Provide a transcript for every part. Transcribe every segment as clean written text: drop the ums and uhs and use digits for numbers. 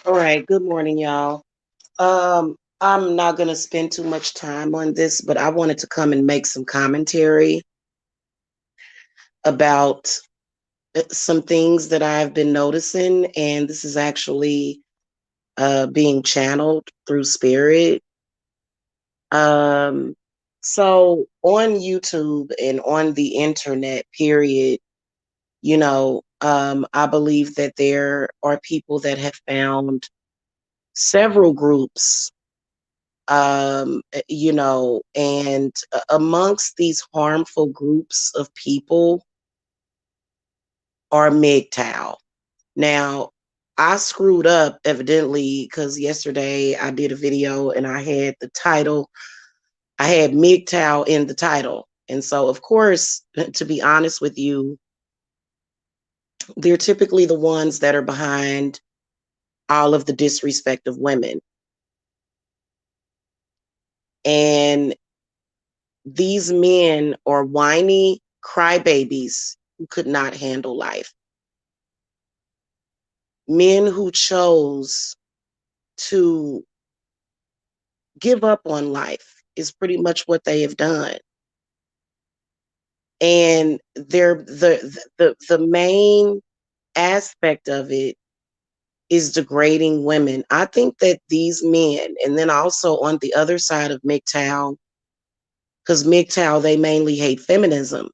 All right, good morning, y'all. I'm not gonna spend too much time on this, but I wanted to come and make some commentary about some things that I've been noticing, and this is actually being channeled through spirit. Um, so on YouTube and on the internet, period, I believe that there are people that have found several groups and amongst these harmful groups of people are MGTOW. Now, I screwed up evidently because yesterday I did a video and I had the title, I had MGTOW in the title. And so, of course, to be honest with you, they're typically the ones that are behind all of the disrespect of women. And these men are whiny crybabies who could not handle life. Men who chose to give up on life is pretty much what they have done. And the main aspect of it is degrading women. I think that these men, and then also on the other side of MGTOW, because MGTOW, they mainly hate feminism.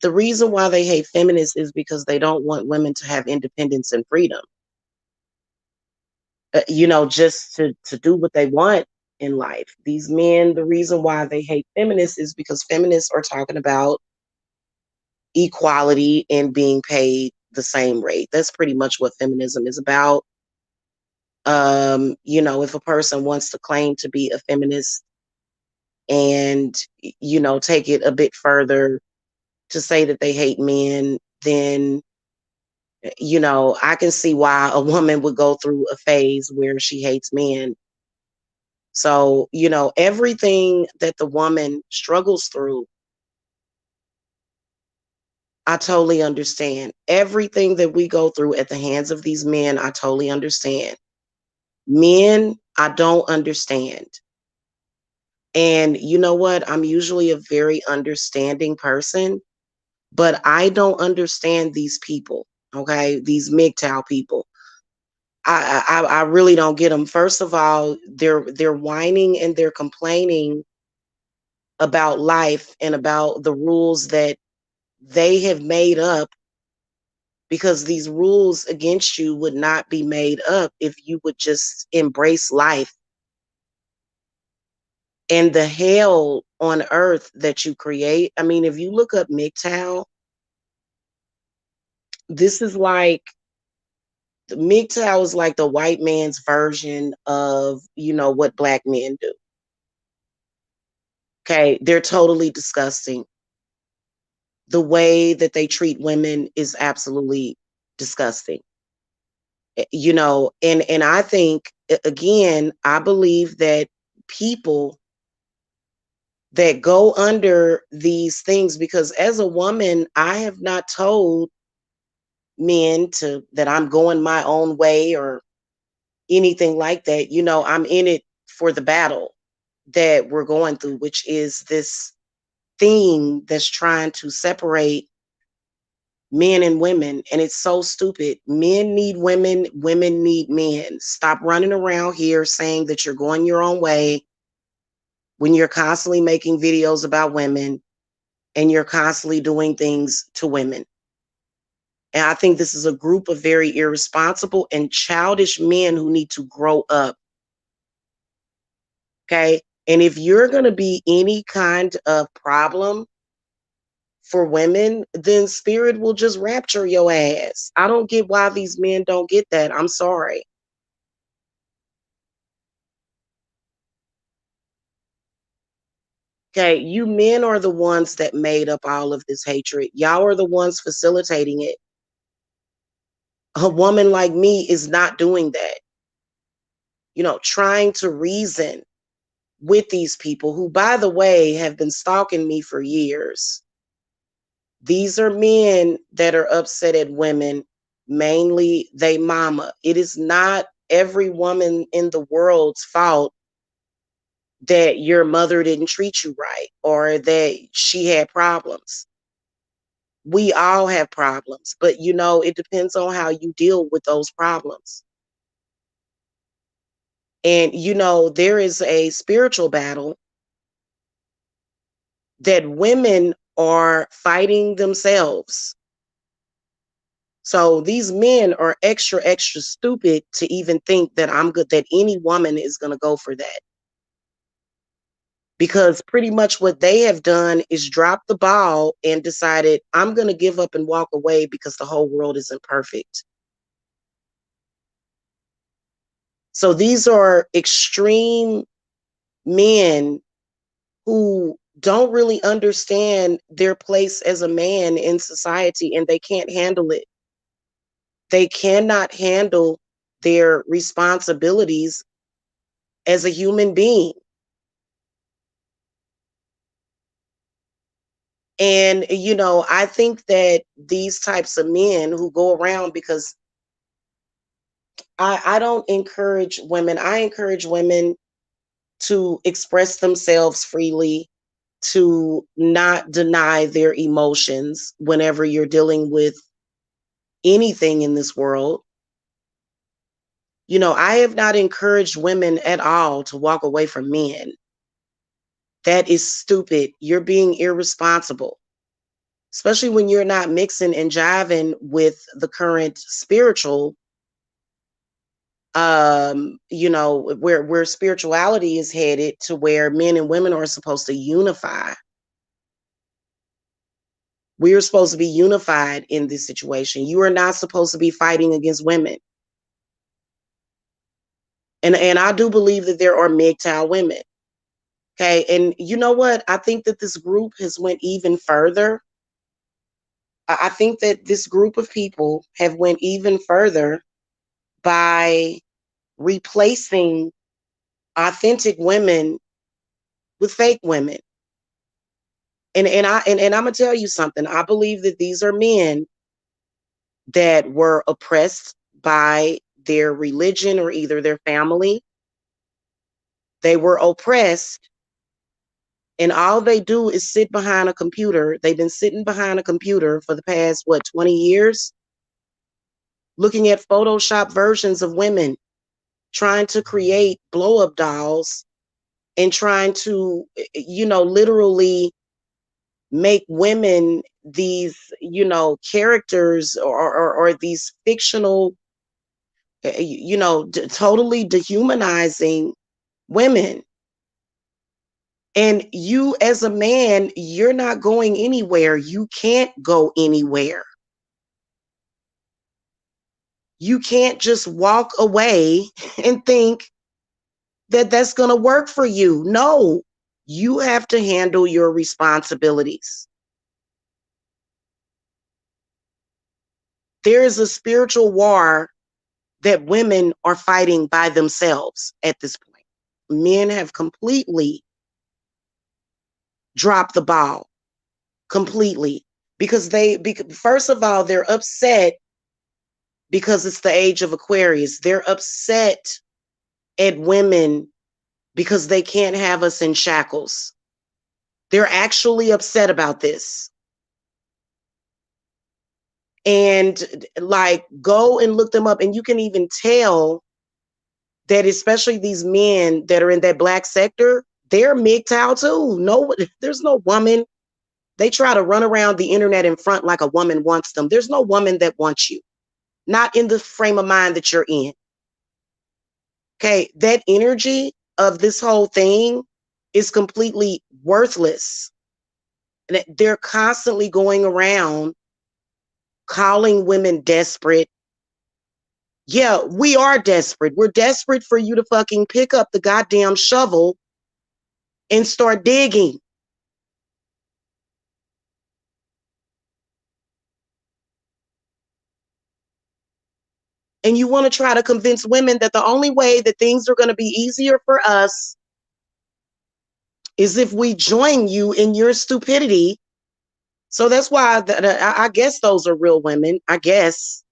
The reason why they hate feminists is because they don't want women to have independence and freedom. Just to do what they want in life. These men, the reason why they hate feminists is because feminists are talking about equality and being paid the same rate. That's pretty much what feminism is about. If a person wants to claim to be a feminist and, take it a bit further to say that they hate men, then I can see why a woman would go through a phase where she hates men. So, everything that the woman struggles through, I totally understand. Everything that we go through at the hands of these men, I totally understand. Men, I don't understand. And you know what? I'm usually a very understanding person, but I don't understand these people, okay? These MGTOW people. I really don't get them. First of all, they're whining and they're complaining about life and about the rules that they have made up, because these rules against you would not be made up if you would just embrace life and the hell on earth that you create. I mean, if you look up MGTOW, this is like the MGTOW is like the white man's version of, what black men do. Okay, they're totally disgusting. The way that they treat women is absolutely disgusting. And I think, again, I believe that people that go under these things, because as a woman, I have not told men to that I'm going my own way or anything like that. I'm in it for the battle that we're going through, which is this thing that's trying to separate men and women. And it's so stupid. Men need women, women need men. Stop running around here saying that you're going your own way when you're constantly making videos about women and you're constantly doing things to women. And I think this is a group of very irresponsible and childish men who need to grow up. Okay. And if you're going to be any kind of problem for women, then spirit will just rapture your ass. I don't get why these men don't get that. I'm sorry. Okay. You men are the ones that made up all of this hatred. Y'all are the ones facilitating it. A woman like me is not doing that. Trying to reason with these people who, by the way, have been stalking me for years. These are men that are upset at women. mainly they mama. It is not every woman in the world's fault that your mother didn't treat you right or that she had problems. We all have problems, but it depends on how you deal with those problems. And there is a spiritual battle that women are fighting themselves. So these men are extra, extra stupid to even think that I'm good, that any woman is going to go for that. Because pretty much what they have done is drop the ball and decided, I'm going to give up and walk away because the whole world isn't perfect. So these are extreme men who don't really understand their place as a man in society, and they can't handle it. They cannot handle their responsibilities as a human being. And, I think that these types of men who go around, because I don't encourage women, I encourage women to express themselves freely, to not deny their emotions whenever you're dealing with anything in this world. I have not encouraged women at all to walk away from men. That is stupid. You're being irresponsible, especially when you're not mixing and jiving with the current spiritual, where spirituality is headed, to where men and women are supposed to unify. We are supposed to be unified in this situation. You are not supposed to be fighting against women. And I do believe that there are MGTOW women. Okay. And you know what? I think that this group has went even further. I think that this group of people have went even further by replacing authentic women with fake women. And I'm gonna tell you something. I believe that these are men that were oppressed by their religion or either their family. They were oppressed, and all they do is sit behind a computer. They've been sitting behind a computer for the past, 20 years, looking at Photoshop versions of women, trying to create blow up dolls and trying to, literally make women these, characters, or these fictional, totally dehumanizing women. And you, as a man, you're not going anywhere. You can't go anywhere. You can't just walk away and think that that's going to work for you. No, you have to handle your responsibilities. There is a spiritual war that women are fighting by themselves at this point. Men have completely dropped the ball, completely, because first of all, they're upset because it's the age of Aquarius. They're upset at women because they can't have us in shackles. They're actually upset about this. And like, go and look them up, and you can even tell that, especially these men that are in that black sector, they're MGTOW too. No, there's no woman. They try to run around the internet in front like a woman wants them. There's no woman that wants you. Not in the frame of mind that you're in. Okay, that energy of this whole thing is completely worthless. And they're constantly going around calling women desperate. Yeah, we are desperate. We're desperate for you to fucking pick up the goddamn shovel and start digging. And you want to try to convince women that the only way that things are going to be easier for us is if we join you in your stupidity. So that's why I guess those are real women, I guess.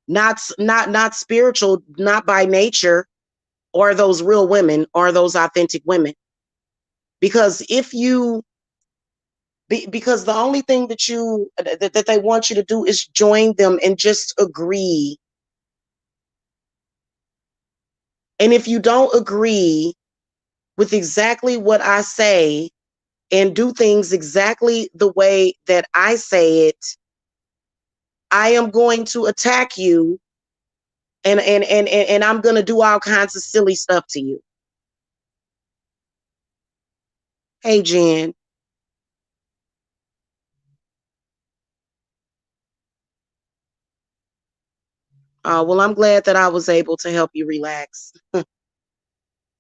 not spiritual, not by nature, are those real women, are those authentic women. Because if you because the only thing that they want you to do is join them and just agree. And if you don't agree with exactly what I say and do things exactly the way that I say it, I am going to attack you, and I'm going to do all kinds of silly stuff to you. Hey, Jen. Well, I'm glad that I was able to help you relax.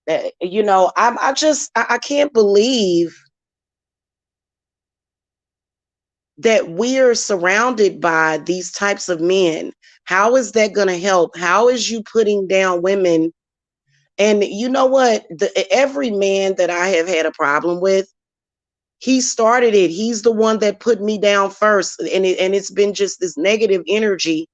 I can't believe that we're surrounded by these types of men. How is that going to help? How is you putting down women? And you know what? Every man that I have had a problem with, he started it. He's the one that put me down first. And it's been just this negative energy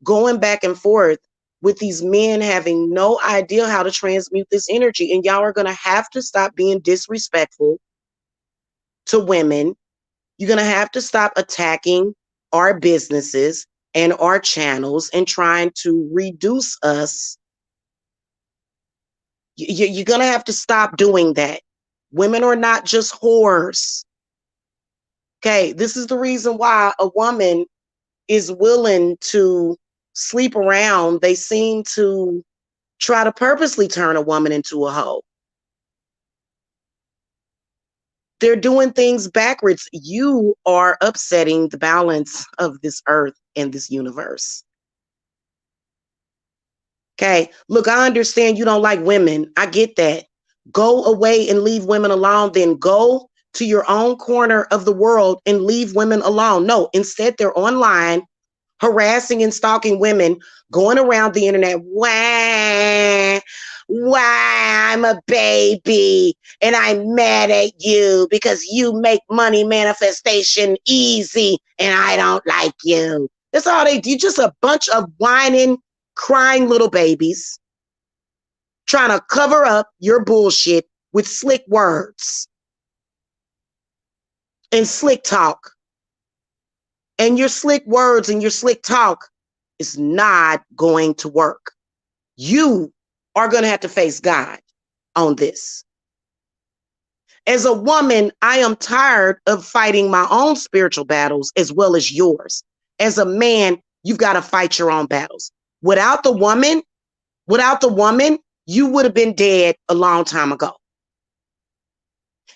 going back and forth with these men having no idea how to transmute this energy. And y'all are going to have to stop being disrespectful to women. You're going to have to stop attacking our businesses and our channels and trying to reduce us. You're going to have to stop doing that. Women are not just whores. Okay, this is the reason why a woman is willing to sleep around. They seem to try to purposely turn a woman into a hoe. They're doing things backwards. You are upsetting the balance of this earth and this universe. Okay, look, I understand you don't like women. I get that. Go away and leave women alone. Then go to your own corner of the world and leave women alone. No, instead, they're online harassing and stalking women, going around the internet. Why, I'm a baby and I'm mad at you because you make money manifestation easy and I don't like you. That's all they do. Just a bunch of whining, crying little babies trying to cover up your bullshit with slick words and slick talk. And your slick words and your slick talk is not going to work. You are going to have to face God on this. As a woman, I am tired of fighting my own spiritual battles as well as yours. As a man, you've got to fight your own battles. Without the woman, you would have been dead a long time ago.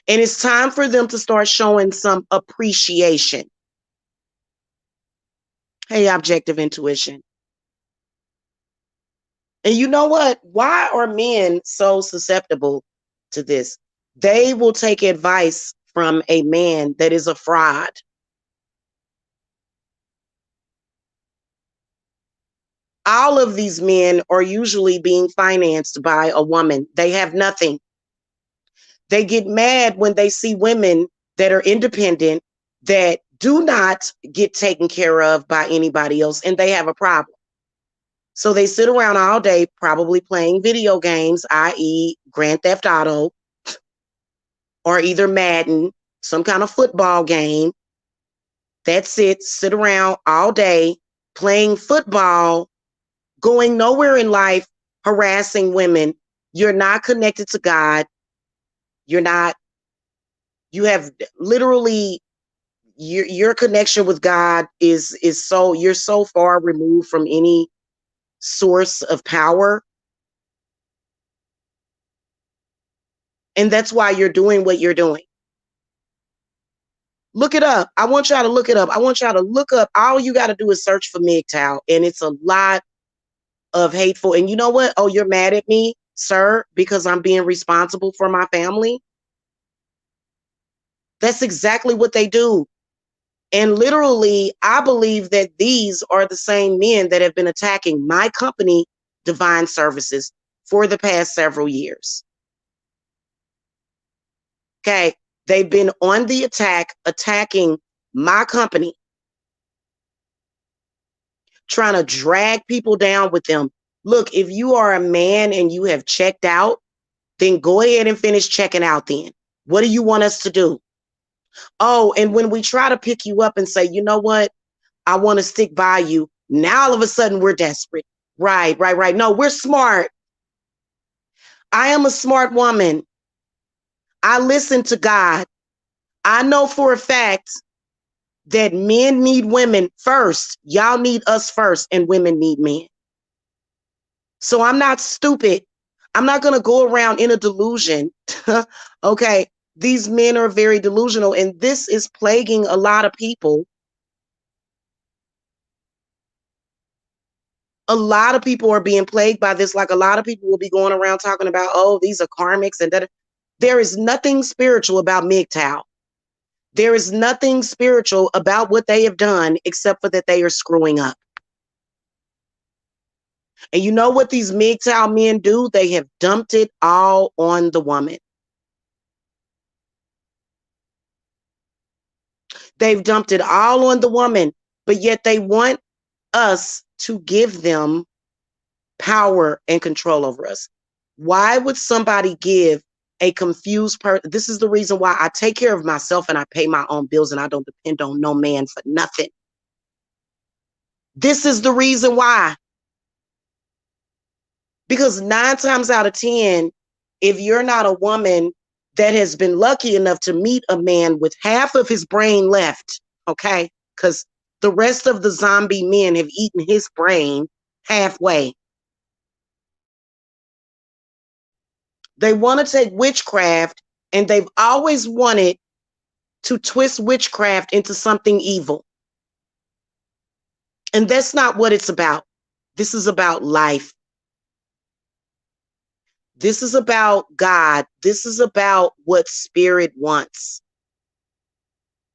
And it's time for them to start showing some appreciation. Hey, objective intuition. And you know what? Why are men so susceptible to this? They will take advice from a man that is a fraud. All of these men are usually being financed by a woman. They have nothing. They get mad when they see women that are independent, that do not get taken care of by anybody else, and they have a problem. So they sit around all day, probably playing video games, i.e., Grand Theft Auto, or either Madden, some kind of football game. That's it. Sit around all day playing football, going nowhere in life, harassing women. You're not connected to God. You're not, you have literally your connection with God is so, you're so far removed from any source of power. And that's why you're doing what you're doing. Look it up. I want y'all to look it up. I want y'all to look up. All you got to do is search for MGTOW, and it's a lot of hateful. And you know what? Oh, you're mad at me, sir, because I'm being responsible for my family. That's exactly what they do. And literally, I believe that these are the same men that have been attacking my company, Divine Services, for the past several years. Okay. They've been on the attack, attacking my company trying to drag people down with them. Look, if you are a man and you have checked out, then go ahead and finish checking out then. What do you want us to do? Oh, and when we try to pick you up and say, you know what? I want to stick by you. Now all of a sudden we're desperate. Right, right, right. No, we're smart. I am a smart woman. I listen to God. I know for a fact that men need women first. Y'all need us first, and women need men. So I'm not stupid. I'm not going to go around in a delusion. Okay. These men are very delusional, and this is plaguing a lot of people. A lot of people are being plagued by this. Like, a lot of people will be going around talking about, oh, these are karmics and that. There is nothing spiritual about MGTOW. There is nothing spiritual about what they have done except for that they are screwing up. And you know what these MGTOW men do? They have dumped it all on the woman. They've dumped it all on the woman, but yet they want us to give them power and control over us. Why would somebody give a confused person? This is the reason why I take care of myself and I pay my own bills and I don't depend on no man for nothing. This is the reason why. Because 9 times out of 10, if you're not a woman that has been lucky enough to meet a man with half of his brain left, okay? Because the rest of the zombie men have eaten his brain halfway. They want to take witchcraft, and they've always wanted to twist witchcraft into something evil. And that's not what it's about. This is about life. This is about God. This is about what spirit wants.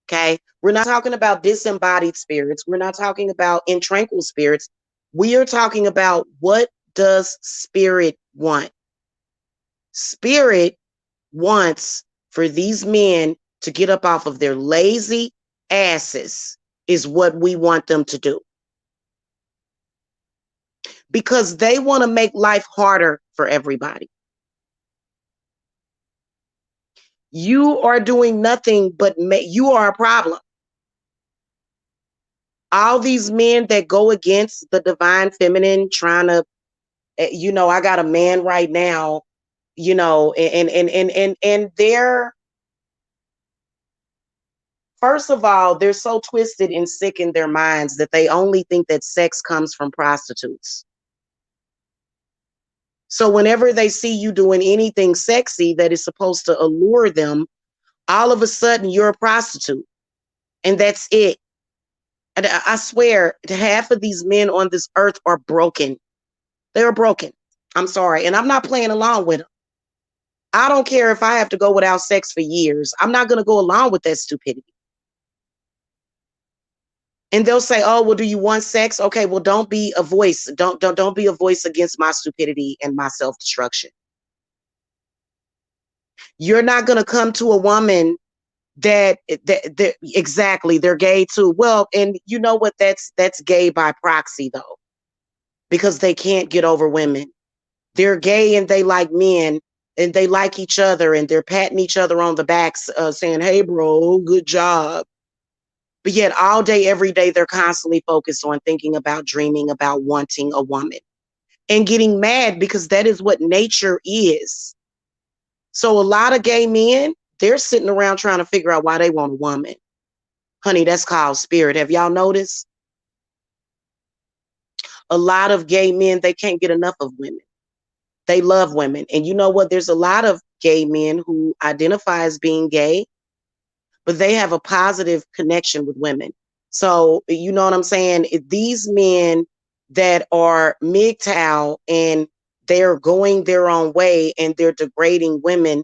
Okay? We're not talking about disembodied spirits. We're not talking about intranquil spirits. We are talking about, what does spirit want? Spirit wants for these men to get up off of their lazy asses, is what we want them to do. Because they want to make life harder for everybody. You are doing nothing but you are a problem. All these men that go against the divine feminine, trying to, I got a man right now, and they're, first of all, they're so twisted and sick in their minds that they only think that sex comes from prostitutes. So whenever they see you doing anything sexy that is supposed to allure them, all of a sudden you're a prostitute. And that's it. And I swear, half of these men on this earth are broken. They're broken. I'm sorry. And I'm not playing along with them. I don't care if I have to go without sex for years. I'm not going to go along with that stupidity. And they'll say, oh, well, do you want sex? Okay, well, don't be a voice. Don't be a voice against my stupidity and my self-destruction. You're not going to come to a woman that exactly, they're gay too. Well, and you know what? That's gay by proxy, though, because they can't get over women. They're gay and they like men and they like each other and they're patting each other on the backs, saying, hey, bro, good job. But yet all day, every day, they're constantly focused on thinking about, dreaming about wanting a woman and getting mad because that is what nature is. So a lot of gay men, they're sitting around trying to figure out why they want a woman. Honey, that's called spirit. Have y'all noticed? A lot of gay men, they can't get enough of women. They love women. And you know what? There's a lot of gay men who identify as being gay, but they have a positive connection with women. So, you know what I'm saying? These men that are MGTOW and they're going their own way and they're degrading women,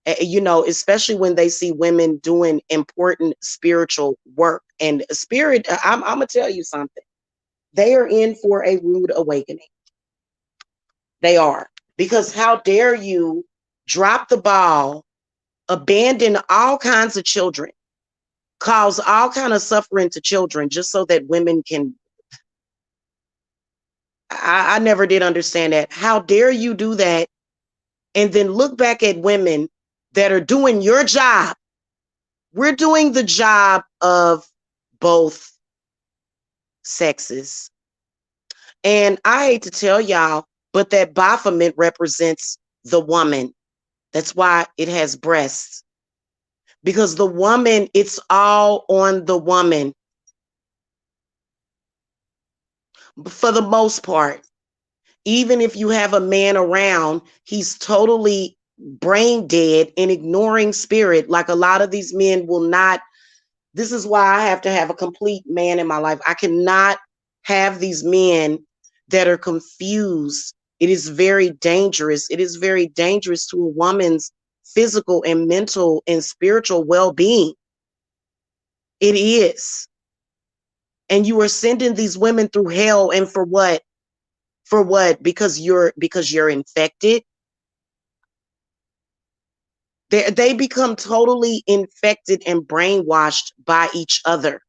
especially when they see women doing important spiritual work and spirit, I'm going to tell you something. They are in for a rude awakening. They are. Because how dare you drop the ball, abandon all kinds of children, cause all kind of suffering to children just so that women can. I never did understand that. How dare you do that and then look back at women that are doing your job? We're doing the job of both sexes. And I hate to tell y'all, but that Baphomet represents the woman. That's why it has breasts. Because the woman, it's all on the woman. For the most part, even if you have a man around, he's totally brain dead and ignoring spirit. Like a lot of these men will not. This is why I have to have a complete man in my life. I cannot have these men that are confused. It is very dangerous. It is very dangerous to a woman's physical and mental and spiritual well-being. It is. And you are sending these women through hell, and for what? For what? Because you're infected. They become totally infected and brainwashed by each other.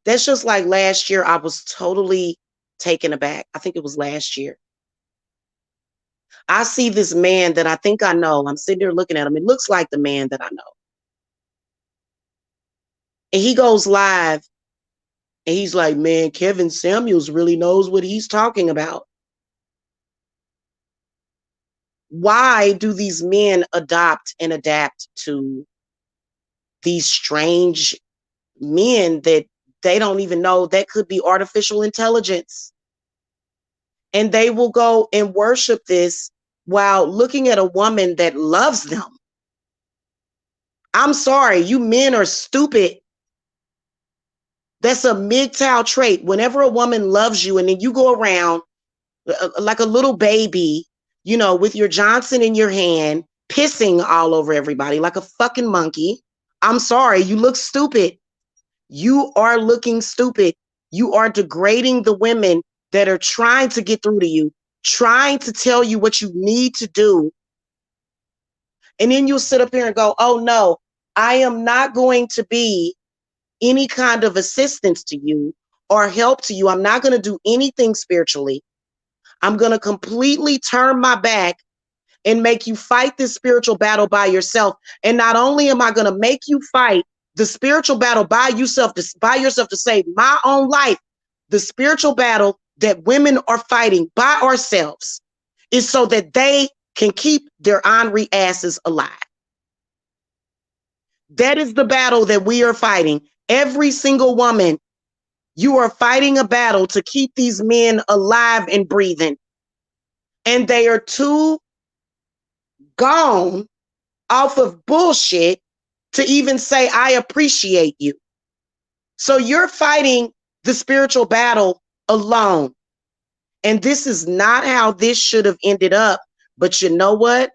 That's just like last year. I was totally taken aback. I think it was last year. I see this man that I think I know. I'm sitting there looking at him. It looks like the man that I know. And he goes live and he's like, man, Kevin Samuels really knows what he's talking about. Why do these men adopt and adapt to these strange men that they don't even know that could be artificial intelligence? And they will go and worship this while looking at a woman that loves them. I'm sorry, you men are stupid. That's a MGTOW trait. Whenever a woman loves you and then you go around like a little baby, with your Johnson in your hand, pissing all over everybody like a fucking monkey. I'm sorry, you look stupid. You are looking stupid. You are degrading the women that are trying to get through to you, trying to tell you what you need to do. And then you'll sit up here and go, oh no, I am not going to be any kind of assistance to you or help to you. I'm not going to do anything spiritually. I'm going to completely turn my back and make you fight this spiritual battle by yourself. And not only am I going to make you fight the spiritual battle by yourself to save my own life, the spiritual battle that women are fighting by ourselves is so that they can keep their ornery asses alive. That is the battle that we are fighting. Every single woman, you are fighting a battle to keep these men alive and breathing. And they are too gone off of bullshit to even say, I appreciate you. So you're fighting the spiritual battle alone. And this is not how this should have ended up. But you know what?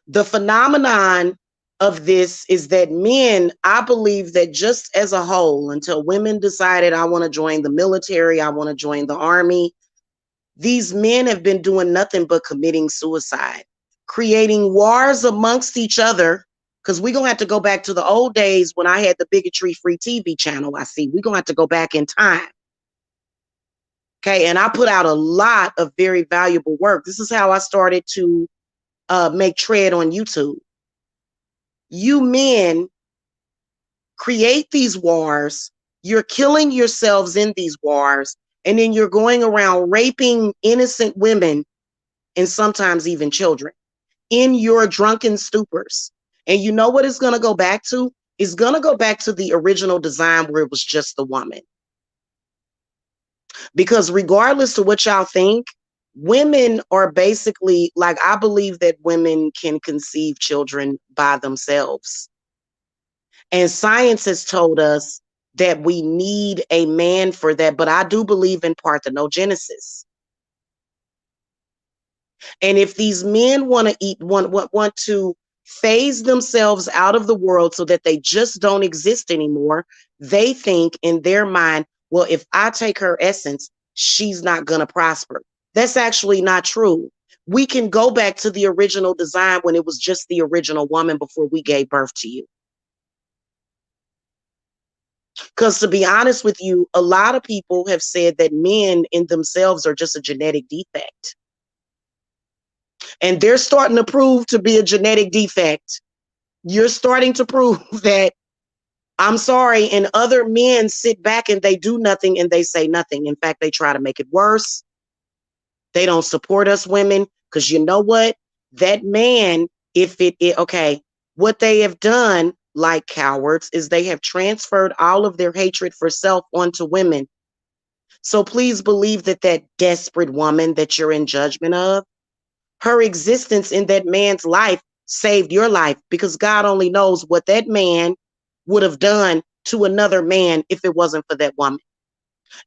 The phenomenon of this is that men, I believe that just as a whole, until women decided, I want to join the military, I want to join the army, these men have been doing nothing but committing suicide, creating wars amongst each other. Because we're going to have to go back to the old days when I had the bigotry-free TV channel. We're going to have to go back in time. Okay, and I put out a lot of very valuable work. This is how I started to make tread on YouTube. You men create these wars. You're killing yourselves in these wars. And then you're going around raping innocent women and sometimes even children in your drunken stupors. And you know what it's going to go back to? It's going to go back to the original design where it was just the woman. Because regardless of what y'all think, women are basically, like, I believe that women can conceive children by themselves. And science has told us that we need a man for that. But I do believe in parthenogenesis. And if these men want to phase themselves out of the world so that they just don't exist anymore, they think in their mind, well, if I take her essence, she's not going to prosper. That's actually not true. We can go back to the original design when it was just the original woman before we gave birth to you. Because to be honest with you, a lot of people have said that men in themselves are just a genetic defect. And they're starting to prove to be a genetic defect. You're starting to prove that, I'm sorry, and other men sit back and they do nothing and they say nothing. In fact, they try to make it worse. They don't support us women because you know what? That man, okay, what they have done, like cowards, is they have transferred all of their hatred for self onto women. So please believe that that desperate woman that you're in judgment of, her existence in that man's life saved your life, because God only knows what that man would have done to another man if it wasn't for that woman.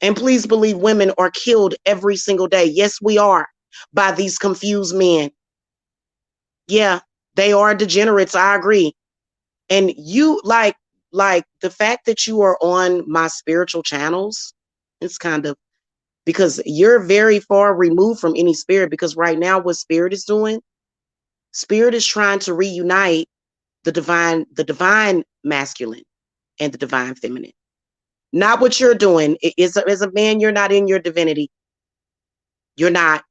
And please believe women are killed every single day. Yes, we are, by these confused men. Yeah, they are degenerates. I agree. And you like the fact that you are on my spiritual channels, it's kind of because you're very far removed from any spirit, because right now what spirit is doing, spirit is trying to reunite the divine masculine and the divine feminine. Not what you're doing. As a man, you're not in your divinity. You're not.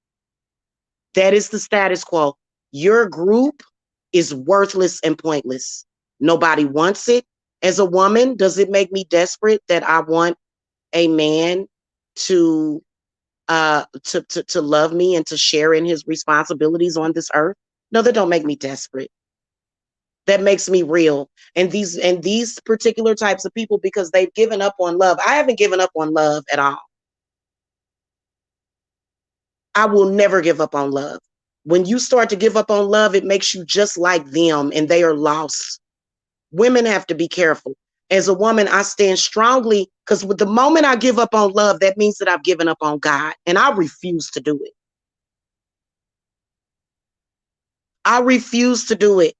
That is the status quo. Your group is worthless and pointless. Nobody wants it. As a woman, does it make me desperate that I want a man to to love me and to share in his responsibilities on this earth? No, that don't make me desperate. That makes me real. And these particular types of people, because they've given up on love. I haven't given up on love at all. I will never give up on love. When you start to give up on love, it makes you just like them and they are lost. Women have to be careful. As a woman, I stand strongly, because with the moment I give up on love, that means that I've given up on God, and I refuse to do it. I refuse to do it.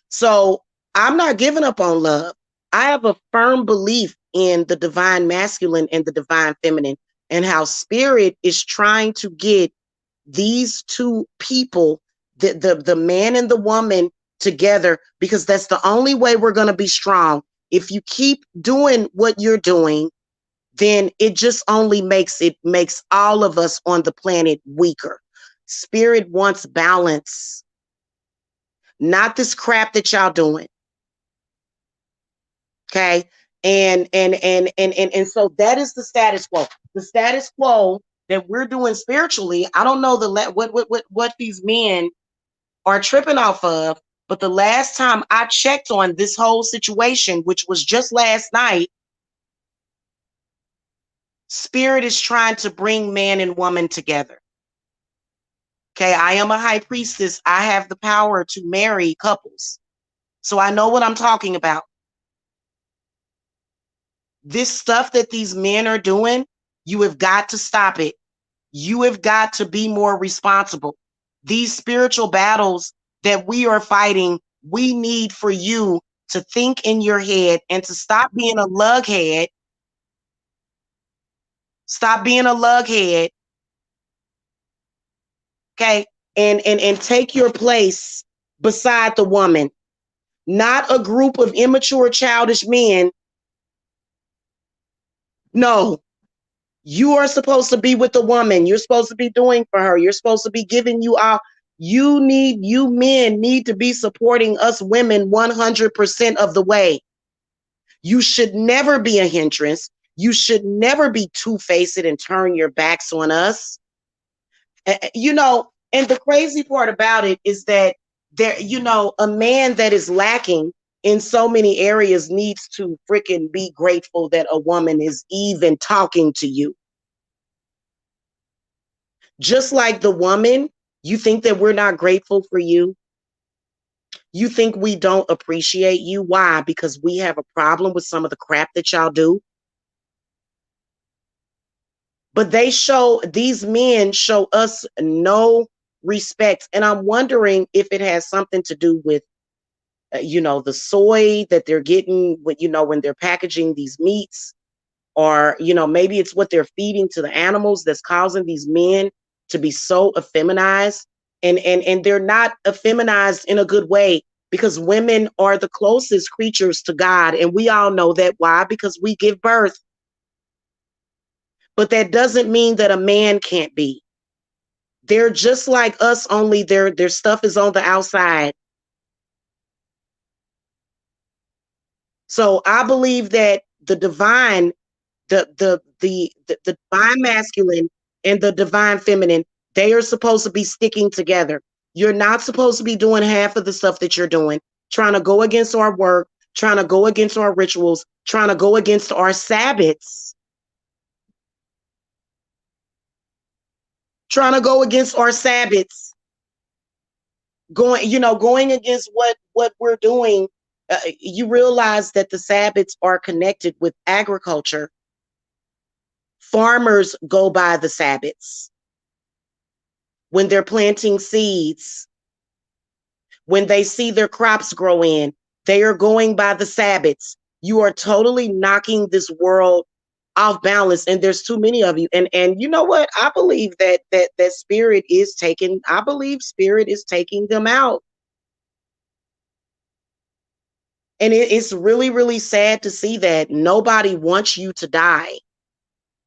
So I'm not giving up on love. I have a firm belief in the divine masculine and the divine feminine, and how spirit is trying to get these two people, the man and the woman, together, because that's the only way we're going to be strong. If you keep doing what you're doing, then it just only makes all of us on the planet weaker. Spirit wants balance, not this crap that y'all doing. Okay. And so that is the status quo. The status quo that we're doing spiritually. I don't know what these men are tripping off of, but the last time I checked on this whole situation, which was just last night, spirit is trying to bring man and woman together. Okay, I am a high priestess. I have the power to marry couples. So I know what I'm talking about. This stuff that these men are doing, you have got to stop it. You have got to be more responsible. These spiritual battles that we are fighting, we need for you to think in your head and to stop being a lughead. Stop being a lughead. Okay? And take your place beside the woman. Not a group of immature, childish men. No, you are supposed to be with the woman. You're supposed to be doing for her. You're supposed to be giving you all. You men need to be supporting us women 100% of the way. You should never be a hindrance. You should never be two-faced and turn your backs on us. You know, and the crazy part about it is that there, you know, a man that is lacking in so many areas needs to freaking be grateful that a woman is even talking to you. Just like the woman, you think that we're not grateful for you. You think we don't appreciate you. Why? Because we have a problem with some of the crap that y'all do. But these men show us no respect. And I'm wondering if it has something to do with, you know, the soy that they're getting, you know, when they're packaging these meats, or, you know, maybe it's what they're feeding to the animals that's causing these men to be so effeminized. And they're not effeminized in a good way, because women are the closest creatures to God. And we all know that. Why? Because we give birth. But that doesn't mean that a man can't be. They're just like us, only their stuff is on the outside. So I believe that the divine, the divine masculine and the divine feminine, they are supposed to be sticking together. You're not supposed to be doing half of the stuff that you're doing, trying to go against our work, trying to go against our rituals, trying to go against our Sabbaths, trying to go against our Sabbaths, going against what we're doing. You realize that the Sabbaths are connected with agriculture. Farmers go by the Sabbaths when they're planting seeds, when they see their crops grow in, they are going by the Sabbaths. You are totally knocking this world off balance, and there's too many of you. And you know what? I believe that spirit is taking. I believe spirit is taking them out, and it's really, really sad to see that. Nobody wants you to die.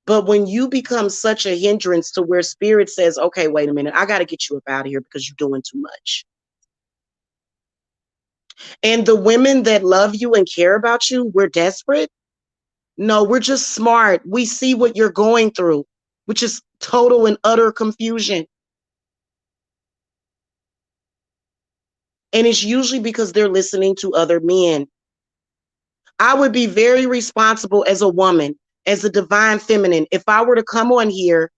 But when you become such a hindrance to where spirit says, okay, wait a minute, I got to get you up out of here because you're doing too much. And the women that love you and care about you, we're desperate. No, we're just smart. We see what you're going through, which is total and utter confusion. And it's usually because they're listening to other men. I would be very responsible as a woman, as a divine feminine, if I were to come on here,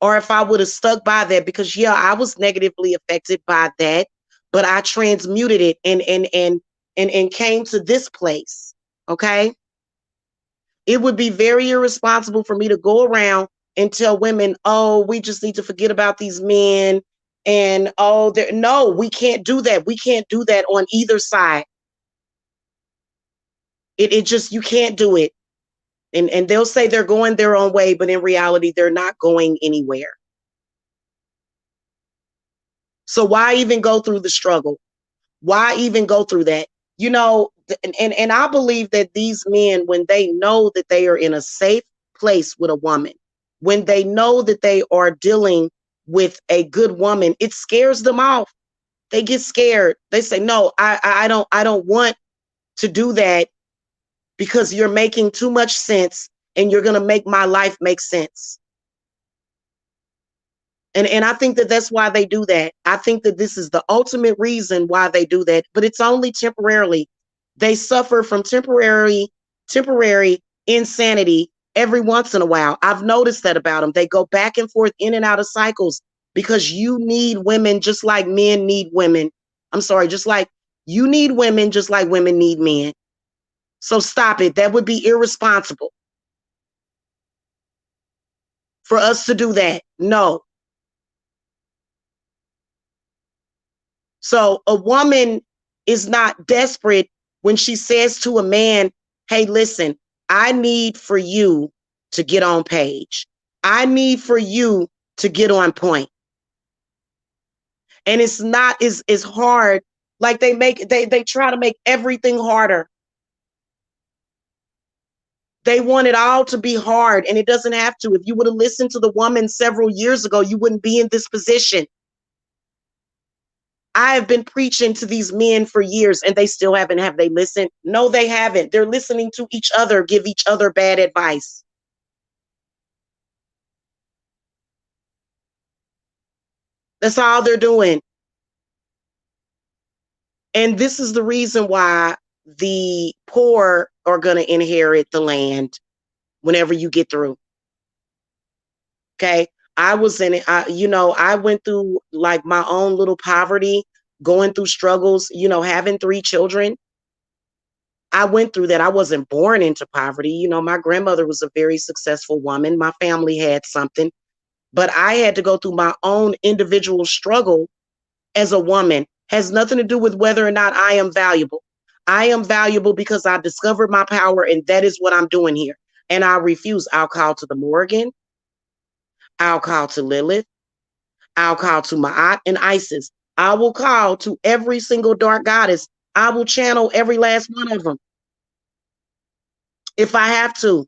or if I would have stuck by that, because yeah, I was negatively affected by that, but I transmuted it and came to this place. Okay. It would be very irresponsible for me to go around and tell women, oh, we just need to forget about these men. And oh, no, we can't do that. We can't do that on either side. It just, you can't do it. And they'll say they're going their own way, but in reality, they're not going anywhere. So why even go through the struggle? Why even go through that? And I believe that these men, when they know that they are in a safe place with a woman, when they know that they are dealing with a good woman, it scares them off. They get scared. They say, no, I don't want to do that because you're making too much sense and you're going to make my life make sense. And I think that that's why they do that. I think that this is the ultimate reason why they do that, but it's only temporarily. They suffer from temporary insanity every once in a while. I've noticed that about them. They go back and forth in and out of cycles because you need women just like men need women. I'm sorry, just like you need women, just like women need men. So stop it. That would be irresponsible for us to do that. No. So a woman is not desperate when she says to a man, hey, listen, I need for you to get on page. I need for you to get on point. And it's not as hard. Like they try to make everything harder. They want it all to be hard, and it doesn't have to. If you would have listened to the woman several years ago, you wouldn't be in this position. I have been preaching to these men for years and they still haven't. Have they listened? No, they haven't. They're listening to each other, give each other bad advice. That's all they're doing. And this is the reason why the poor are going to inherit the land whenever you get through. Okay. I was in it. I went through like my own little poverty, going through struggles, having 3 children. I went through that. I wasn't born into poverty. My grandmother was a very successful woman. My family had something, but I had to go through my own individual struggle as a woman. Has nothing to do with whether or not I am valuable. I am valuable because I discovered my power, and that is what I'm doing here. And I refuse. I'll call to the Morgan. I'll call to Lilith. I'll call to Ma'at and Isis. I will call to every single dark goddess. I will channel every last one of them if I have to,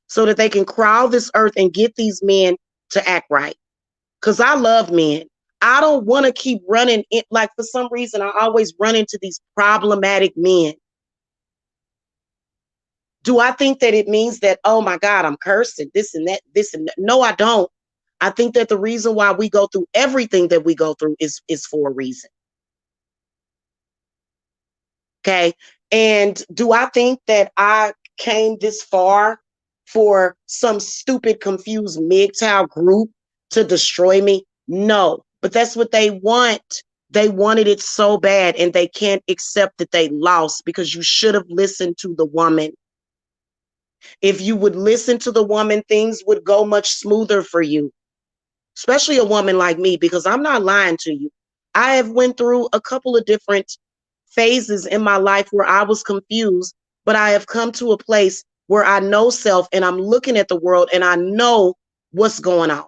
so that they can crawl this earth and get these men to act right. Because I love men. I don't want to keep running in, like, for some reason, I always run into these problematic men. Do I think that it means that, oh my God, I'm cursing, this and that, this and that? No, I don't. I think that the reason why we go through everything that we go through is for a reason. Okay. And do I think that I came this far for some stupid, confused MGTOW group to destroy me? No, but that's what they want. They wanted it so bad, and they can't accept that they lost, because you should have listened to the woman. If you would listen to the woman, things would go much smoother for you, especially a woman like me, because I'm not lying to you. I have went through a couple of different phases in my life where I was confused, but I have come to a place where I know self, and I'm looking at the world and I know what's going on.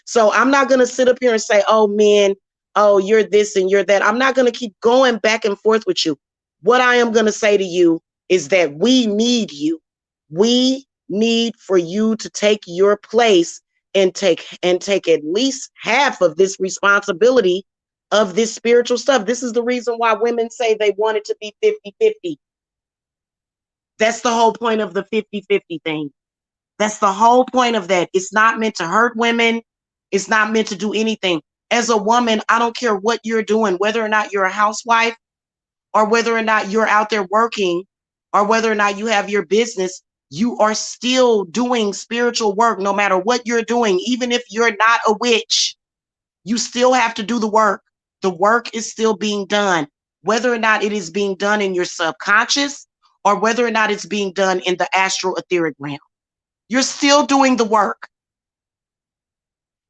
So I'm not going to sit up here and say, oh, men, oh, you're this and you're that. I'm not going to keep going back and forth with you. What I am going to say to you is that we need you. We need for you to take your place and take at least half of this responsibility of this spiritual stuff. This is the reason why women say they want it to be 50-50. That's the whole point of the 50-50 thing. That's the whole point of that. It's not meant to hurt women. It's not meant to do anything. As a woman, I don't care what you're doing, whether or not you're a housewife, or whether or not you're out there working, or whether or not you have your business, you are still doing spiritual work no matter what you're doing. Even if you're not a witch, you still have to do the work. The work is still being done, whether or not it is being done in your subconscious, or whether or not it's being done in the astral etheric realm. You're still doing the work.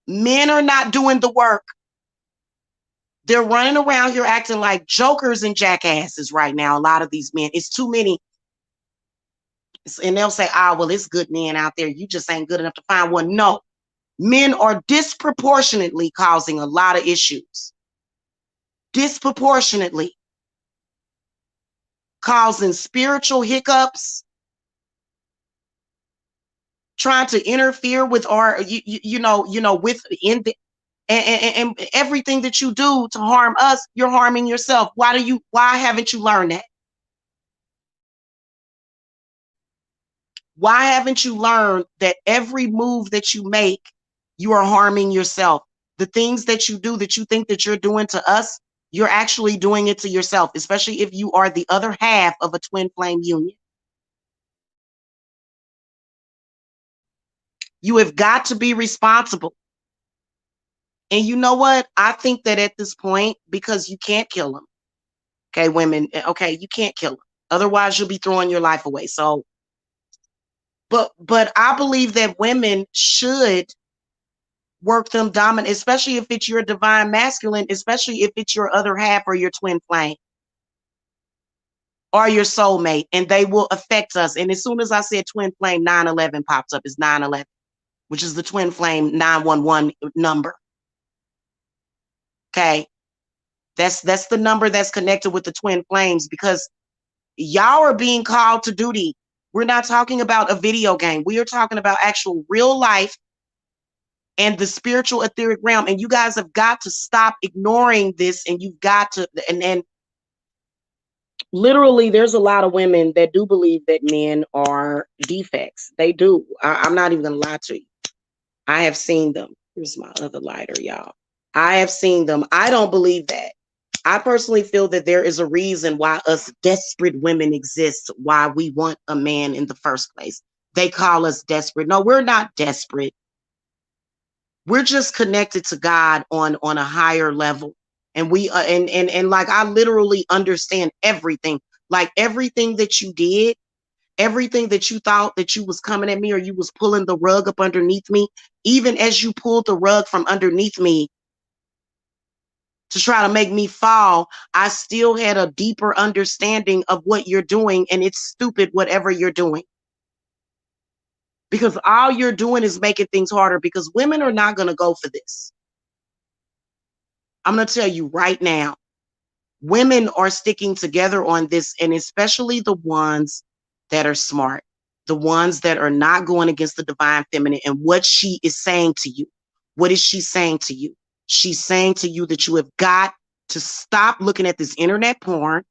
Men are not doing the work. They're running around here acting like jokers and jackasses right now. A lot of these men, it's too many. And they'll say, ah, well, it's good men out there. You just ain't good enough to find one. No, men are disproportionately causing a lot of issues. Disproportionately causing spiritual hiccups, trying to interfere with our, with in the, and everything that you do to harm us, you're harming yourself. Why haven't you learned that? Why haven't you learned that every move that you make, you are harming yourself? The things that you do that you think that you're doing to us, you're actually doing it to yourself, especially if you are the other half of a twin flame union. You have got to be responsible. And you know what? I think that at this point, because you can't kill them. Okay, women, okay, you can't kill them. Otherwise, you'll be throwing your life away. So, but I believe that women should work them dominant, especially if it's your divine masculine, especially if it's your other half or your twin flame or your soulmate, and they will affect us. And as soon as I said twin flame, 911 pops up. It's 911, which is the twin flame 911 number. Okay. That's the number that's connected with the twin flames, because y'all are being called to duty. We're not talking about a video game. We are talking about actual real life and the spiritual etheric realm. And you guys have got to stop ignoring this, and you've got to, and literally there's a lot of women that do believe that men are defects. They do. I'm not even gonna lie to you. I have seen them. Here's my other lighter, y'all. I have seen them. I don't believe that. I personally feel that there is a reason why us desperate women exist, why we want a man in the first place. They call us desperate. No, we're not desperate. We're just connected to God on a higher level. And we and like, I literally understand everything. Like, everything that you did, everything that you thought that you was coming at me, or you was pulling the rug up underneath me, even as you pulled the rug from underneath me to try to make me fall, I still had a deeper understanding of what you're doing, and it's stupid whatever you're doing. Because all you're doing is making things harder, because women are not going to go for this. I'm going to tell you right now, women are sticking together on this, and especially the ones that are smart, the ones that are not going against the divine feminine and what she is saying to you. What is she saying to you? She's saying to you that you have got to stop looking at this internet porn.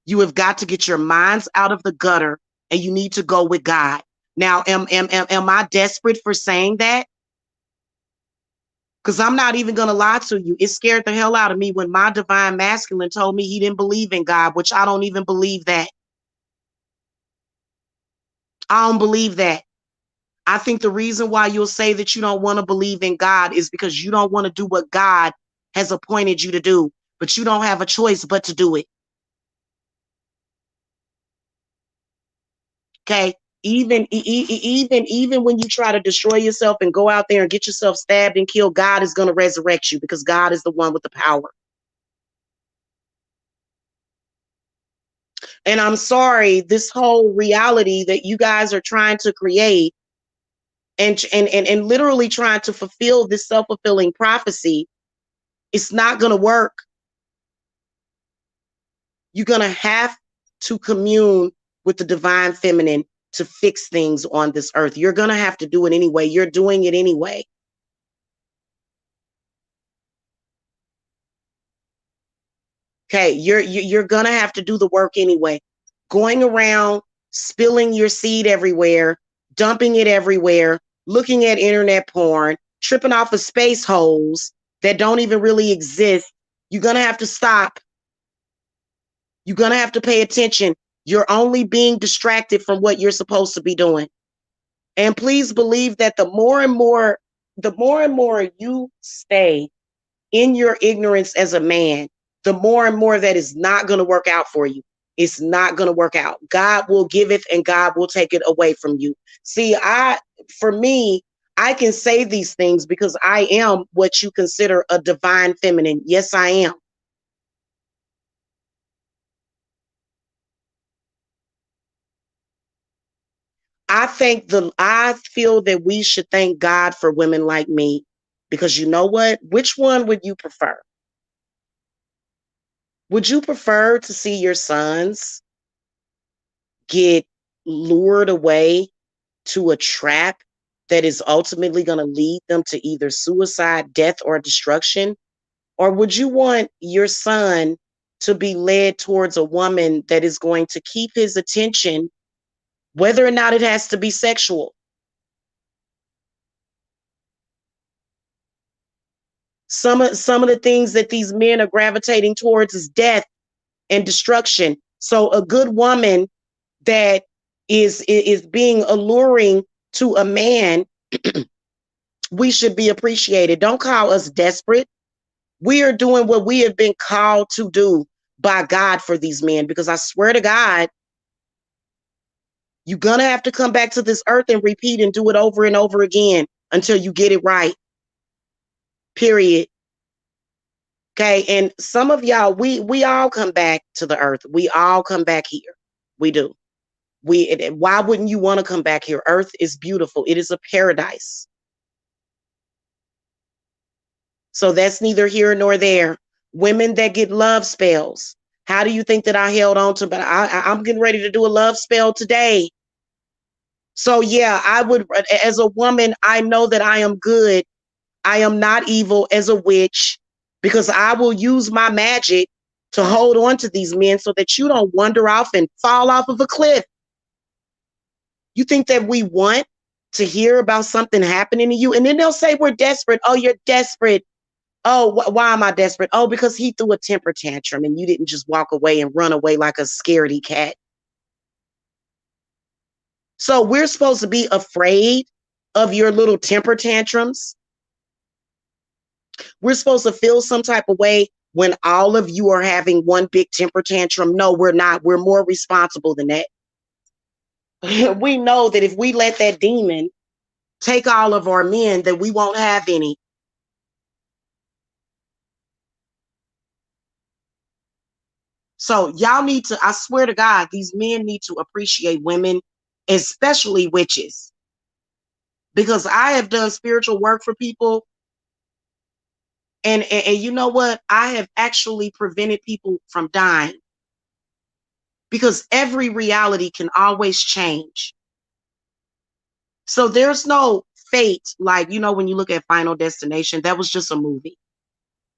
You have got to get your minds out of the gutter, and you need to go with God. Now, am I desperate for saying that? Because I'm not even going to lie to you. It scared the hell out of me when my divine masculine told me he didn't believe in God, which I don't even believe that. I don't believe that. I think the reason why you'll say that you don't want to believe in God is because you don't want to do what God has appointed you to do, but you don't have a choice but to do it. Okay? Even when you try to destroy yourself and go out there and get yourself stabbed and killed, God is going to resurrect you because God is the one with the power. And I'm sorry, this whole reality that you guys are trying to create and literally trying to fulfill this self-fulfilling prophecy, it's not going to work. You're going to have to commune with the divine feminine to fix things on this earth. You're going to have to do it anyway. You're doing it anyway. Okay, you're going to have to do the work anyway. Going around spilling your seed everywhere, dumping it everywhere, looking at internet porn, tripping off of space holes that don't even really exist. You're going to have to stop. You're going to have to pay attention. You're only being distracted from what you're supposed to be doing. And please believe that the more and more you stay in your ignorance as a man, the more and more that is not going to work out for you. It's not going to work out. God will give it and God will take it away from you. See, for me, I can say these things because I am what you consider a divine feminine. Yes, I am. I feel that we should thank God for women like me because you know what? Which one would you prefer? Would you prefer to see your sons get lured away to a trap that is ultimately going to lead them to either suicide, death, or destruction? Or would you want your son to be led towards a woman that is going to keep his attention, whether or not it has to be sexual? Some of the things that these men are gravitating towards is death and destruction. So a good woman that is being alluring to a man, we should be appreciated. Don't call us desperate. We are doing what we have been called to do by God for these men, because I swear to God, you're gonna have to come back to this earth and repeat and do it over and over again until you get it right. Period. Okay. And some of y'all, we all come back to the earth. We all come back here. We do. Why wouldn't you want to come back here? Earth is beautiful. It is a paradise. So that's neither here nor there. Women that get love spells. How do you think that I held on to? But I'm getting ready to do a love spell today. So yeah, I would, as a woman, I know that I am good. I am not evil as a witch, because I will use my magic to hold on to these men so that you don't wander off and fall off of a cliff. You think that we want to hear about something happening to you? And then they'll say we're desperate. Oh, you're desperate. Oh, why am I desperate? Oh, because he threw a temper tantrum and you didn't just walk away and run away like a scaredy cat. So we're supposed to be afraid of your little temper tantrums. We're supposed to feel some type of way when all of you are having one big temper tantrum. No, we're not. We're more responsible than that. We know that if we let that demon take all of our men, that we won't have any. So y'all need to, I swear to God, these men need to appreciate women, especially witches. Because I have done spiritual work for people And you know what? I have actually prevented people from dying because every reality can always change. So there's no fate. Like, when you look at Final Destination, that was just a movie.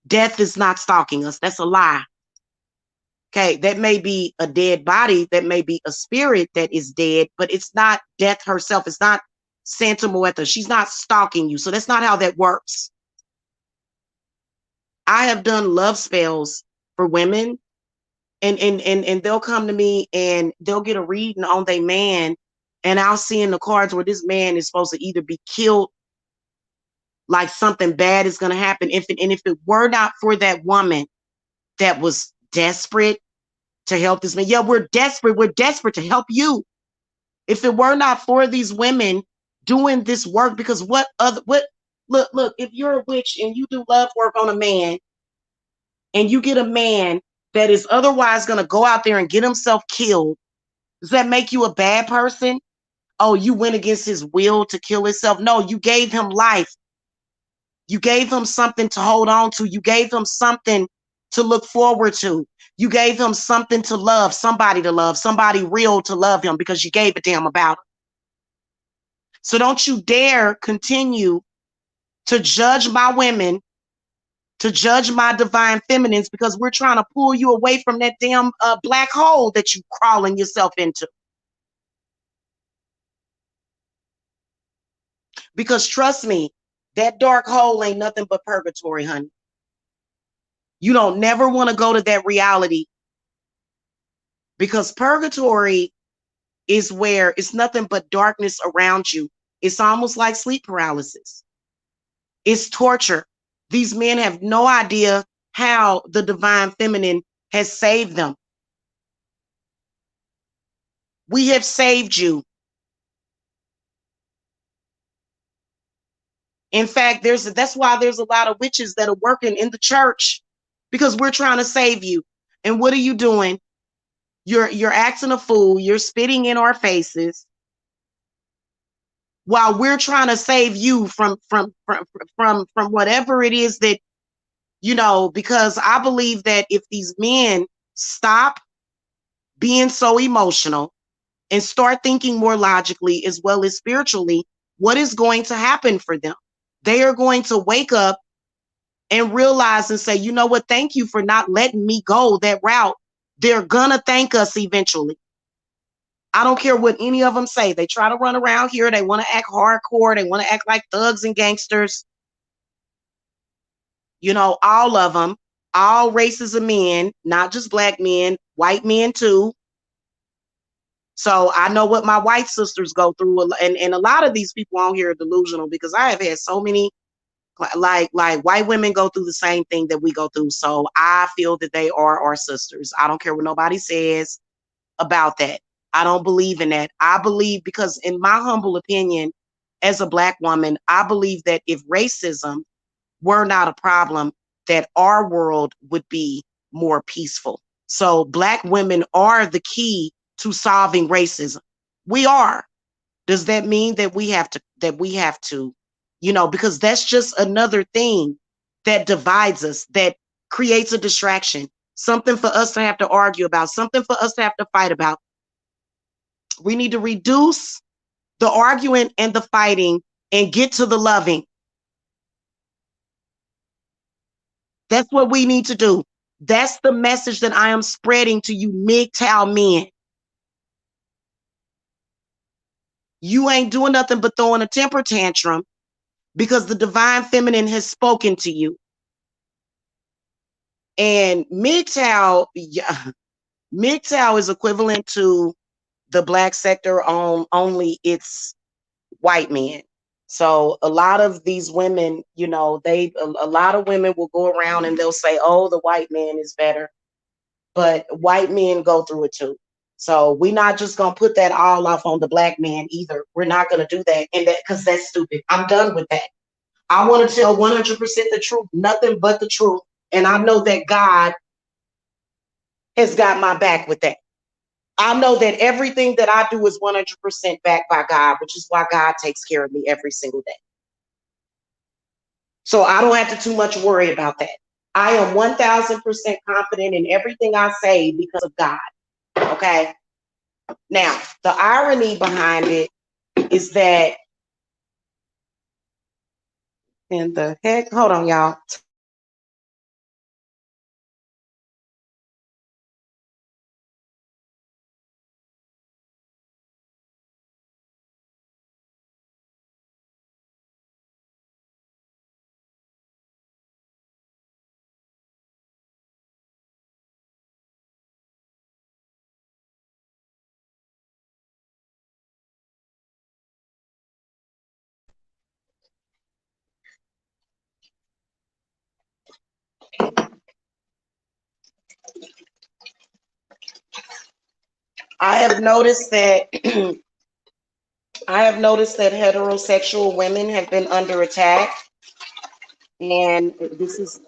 Death is not stalking us. That's a lie. Okay, that may be a dead body, that may be a spirit that is dead, but it's not death herself. It's not Santa Muerta. She's not stalking you. So that's not how that works. I have done love spells for women, and they'll come to me and they'll get a reading on their man, and I'll see in the cards where this man is supposed to either be killed, like something bad is going to happen. If it were not for that woman that was desperate to help this man, yeah, we're desperate. We're desperate to help you. If it were not for these women doing this work, because look, if you're a witch and you do love work on a man, and you get a man that is otherwise going to go out there and get himself killed, does that make you a bad person? Oh, you went against his will to kill himself? No, you gave him life. You gave him something to hold on to. You gave him something to look forward to. You gave him something to love, somebody real to love him, because you gave a damn about him. So don't you dare continue to judge my women, to judge my divine feminines, because we're trying to pull you away from that damn black hole that you crawling yourself into. Because trust me, that dark hole ain't nothing but purgatory, honey. You don't never want to go to that reality, because purgatory is where it's nothing but darkness around you. It's almost like sleep paralysis. It's torture. These men have no idea how the divine feminine has saved them. We have saved you. In fact, that's why there's a lot of witches that are working in the church, because we're trying to save you. And what are you doing? You're acting a fool. You're spitting in our faces while we're trying to save you from whatever it is that, because I believe that if these men stop being so emotional and start thinking more logically as well as spiritually, what is going to happen for them? They are going to wake up and realize and say, you know what, thank you for not letting me go that route. They're gonna thank us eventually. I don't care what any of them say. They try to run around here. They want to act hardcore. They want to act like thugs and gangsters. All of them, all races of men, not just black men, white men too. So I know what my white sisters go through. And a lot of these people on here are delusional, because I have had so many, like white women go through the same thing that we go through. So I feel that they are our sisters. I don't care what nobody says about that. I don't believe in that. I believe, because in my humble opinion, as a black woman, I believe that if racism were not a problem, that our world would be more peaceful. So black women are the key to solving racism. We are. Does that mean that we have to, because that's just another thing that divides us, that creates a distraction, something for us to have to argue about, something for us to have to fight about. We need to reduce the arguing and the fighting and get to the loving. That's what we need to do. That's the message that I am spreading to you MGTOW men. You ain't doing nothing but throwing a temper tantrum because the divine feminine has spoken to you. And MGTOW, yeah, MGTOW is equivalent to the black sector, only it's white men. So a lot of these women, a lot of women will go around and they'll say, oh, the white man is better. But white men go through it too. So we're not just going to put that all off on the black man either. We're not going to do that. And that, because that's stupid. I'm done with that. I want to tell 100% the truth, nothing but the truth. And I know that God has got my back with that. I know that everything that I do is 100% backed by God, which is why God takes care of me every single day. So I don't have to too much worry about that. I am 1000% confident in everything I say because of God. Okay. Now, the irony behind it is that, in the heck, hold on, y'all. I have noticed that I have noticed that heterosexual women have been under attack, and this is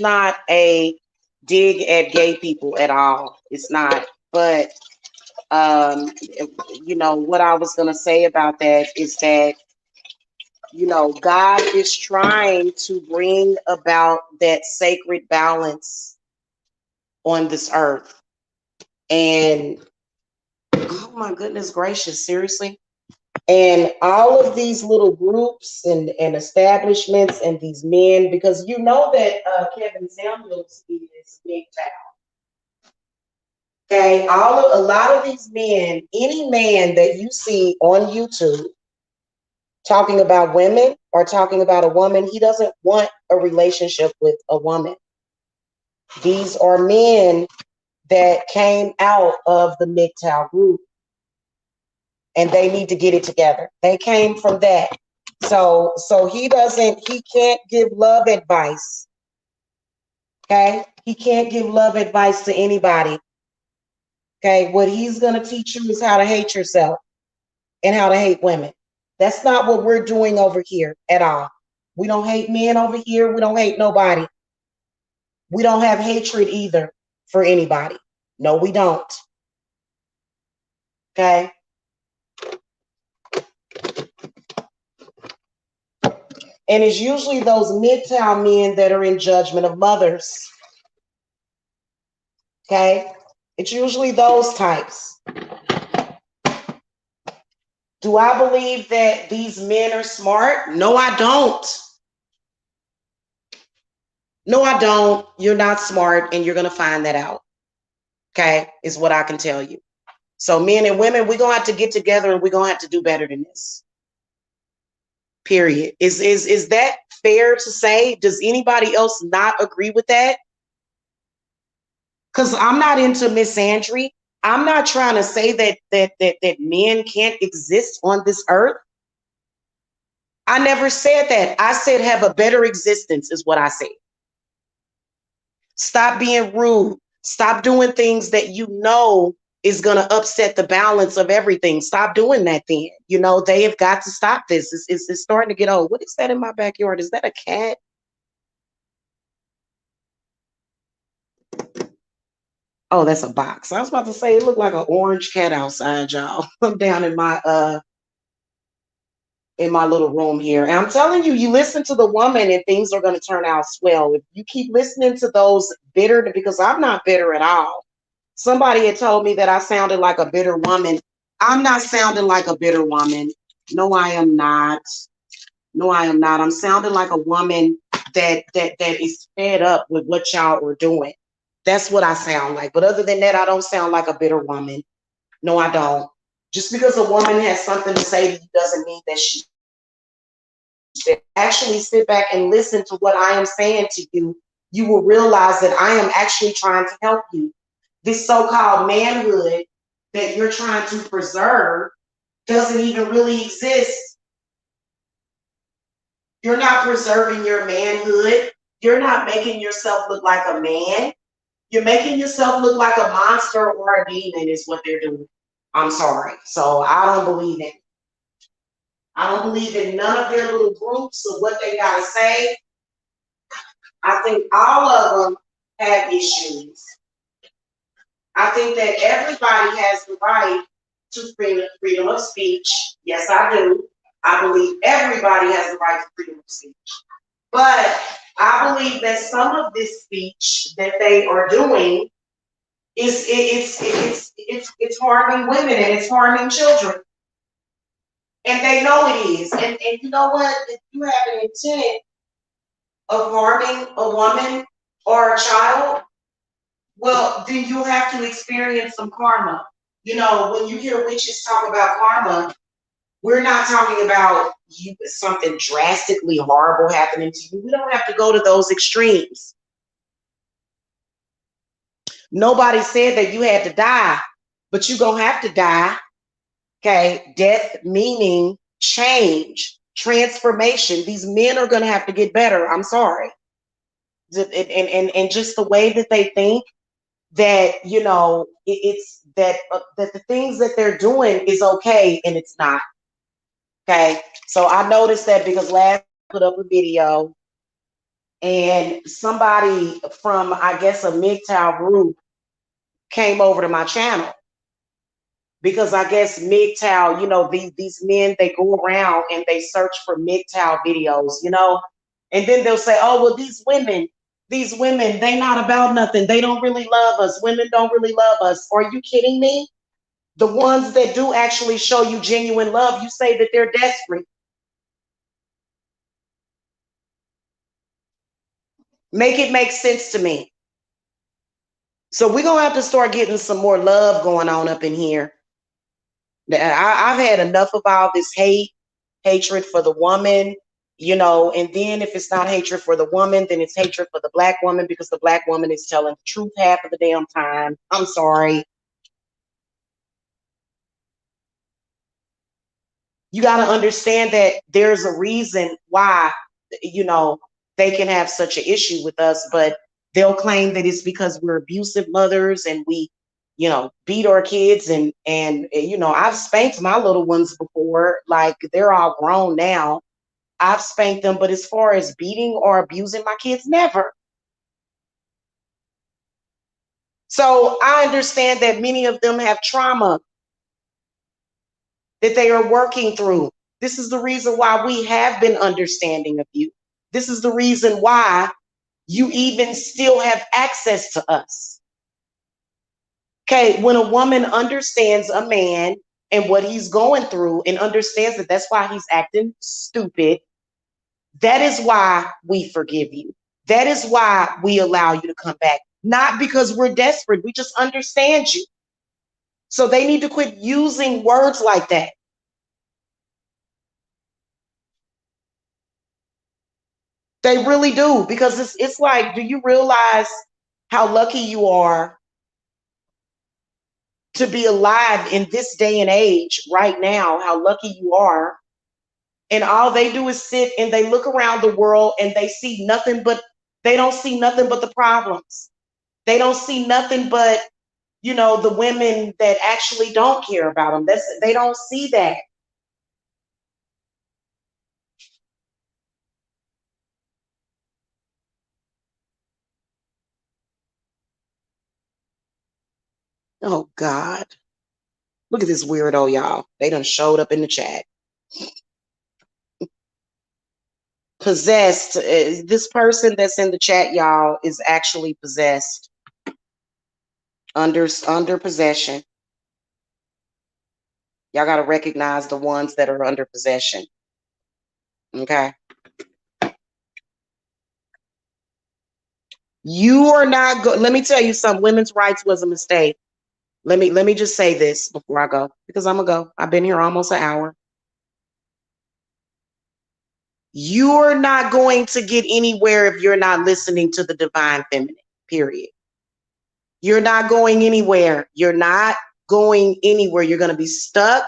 not a dig at gay people at all. It's not. But what I was going to say about that is that God is trying to bring about that sacred balance on this earth. And oh my goodness gracious, seriously. And all of these little groups and establishments and these men, because you know that Kevin Samuels is MGTOW. Okay, a lot of these men, any man that you see on YouTube talking about women or talking about a woman, he doesn't want a relationship with a woman. These are men that came out of the MGTOW group, and they need to get it together. They came from that. So he can't give love advice. Okay? He can't give love advice to anybody. Okay? What he's going to teach you is how to hate yourself and how to hate women. That's not what we're doing over here at all. We don't hate men over here. We don't hate nobody. We don't have hatred either for anybody. No, we don't. Okay? And it's usually those MGTOW men that are in judgment of mothers. Okay? It's usually those types. Do I believe that these men are smart? No, I don't. No, I don't. You're not smart, and you're going to find that out. Okay? Is what I can tell you. So men and women, we're going to have to get together, and we're going to have to do better than this. Period. Is that fair to say? Does anybody else not agree with that? Because I'm not into misandry. I'm not trying to say that men can't exist on this earth. I never said that. I said have a better existence is what I said. Stop being rude. Stop doing things that you know is going to upset the balance of everything. Stop doing that then. They have got to stop this. It's starting to get old. What is that in my backyard? Is that a cat? Oh, that's a box. I was about to say it looked like an orange cat outside, y'all. I'm down in my little room here. And I'm telling you, you listen to the woman and things are going to turn out swell. If you keep listening to those bitter, because I'm not bitter at all. Somebody had told me that I sounded like a bitter woman. I'm not sounding like a bitter woman. No, I am not. No, I am not. I'm sounding like a woman that is fed up with what y'all are doing. That's what I sound like. But other than that, I don't sound like a bitter woman. No, I don't. Just because a woman has something to say to you doesn't mean that she should actually sit back and listen to what I am saying to you. You will realize that I am actually trying to help you. This so-called manhood that you're trying to preserve doesn't even really exist. You're not preserving your manhood. You're not making yourself look like a man. You're making yourself look like a monster or a demon is what they're doing. I'm sorry. So I don't believe it. I don't believe in none of their little groups or what they got to say. I think all of them have issues. I think that everybody has the right to freedom of speech. Yes, I do. I believe everybody has the right to freedom of speech. But I believe that some of this speech that they are doing it's harming women and it's harming children. And they know it is. And you know what? If you have an intent of harming a woman or a child, well, then you'll have to experience some karma. You know, when you hear witches talk about karma, we're not talking about you something drastically horrible happening to you. We don't have to go to those extremes. Nobody said that you had to die, but you're going to have to die. Okay. Death meaning change, transformation. These men are going to have to get better. I'm sorry. And just the way that they think that, you know, it's that the things that they're doing is okay and it's not. Okay. So I noticed that because last I put up a video and somebody from, I guess, a MGTOW group came over to my channel. Because I guess MGTOW, you know, these men, they go around and they search for MGTOW videos, you know, and then they'll say, oh, well, these women, they not about nothing. They don't really love us. Women don't really love us. Are you kidding me? The ones that do actually show you genuine love, you say that they're desperate. Make it make sense to me. So we're going to have to start getting some more love going on up in here. I've had enough of all this hatred for the woman, you know, and then if it's not hatred for the woman, then it's hatred for the black woman because the black woman is telling the truth half of the damn time. I'm sorry. You got to understand that there's a reason why, you know, they can have such an issue with us, but they'll claim that it's because we're abusive mothers and we, you know, beat our kids and you know, I've spanked my little ones before, like they're all grown now. I've spanked them, but as far as beating or abusing my kids, never. So I understand that many of them have trauma that they are working through. This is the reason why we have been understanding of you. This is the reason why you even still have access to us. Okay, when a woman understands a man and what he's going through and understands that that's why he's acting stupid, that is why we forgive you. That is why we allow you to come back. Not because we're desperate, we just understand you. So they need to quit using words like that. They really do, because it's like, do you realize how lucky you are to be alive in this day and age right now? How lucky you are. And all they do is sit and they look around the world and they see nothing but, they don't see nothing but the problems. They don't see nothing but, you know, the women that actually don't care about them. They don't see that. Oh God. Look at this weirdo, y'all. They done showed up in the chat. Possessed. This person that's in the chat, y'all, is actually possessed. Under possession. Y'all got to recognize the ones that are under possession. Okay. You are not go. Let me tell you something. Women's rights was a mistake. Let me just say this before I go, because I'm gonna go. I've been here almost an hour. You're not going to get anywhere if you're not listening to the divine feminine, period. You're not going anywhere. You're not going anywhere. You're going to be stuck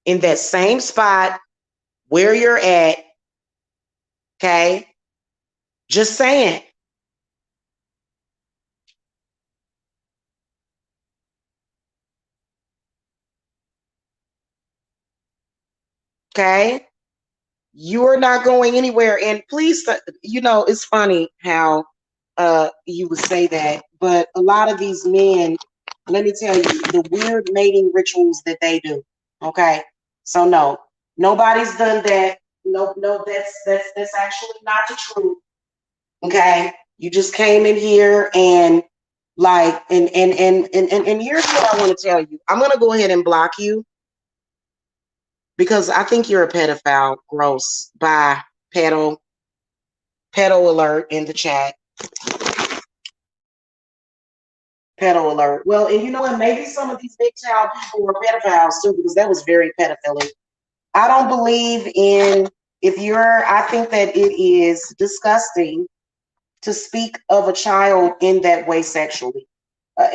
in that same spot where you're at. Okay. Just saying. Okay. You are not going anywhere. And please, you know, it's funny how you would say that, but a lot of these men, let me tell you, the weird mating rituals that they do. Okay. So no, Nobody's done that. No, no, that's actually not the truth. Okay. You just came in here and like and here's what I want to tell you. I'm gonna go ahead and block you because I think you're a pedophile. Gross. Bye. Pedo alert in the chat. Pedo alert. Well, and you know what? Maybe some of these big town people were pedophiles too, because that was very pedophilic. I don't believe in if you're I think that it is disgusting to speak of a child in that way sexually.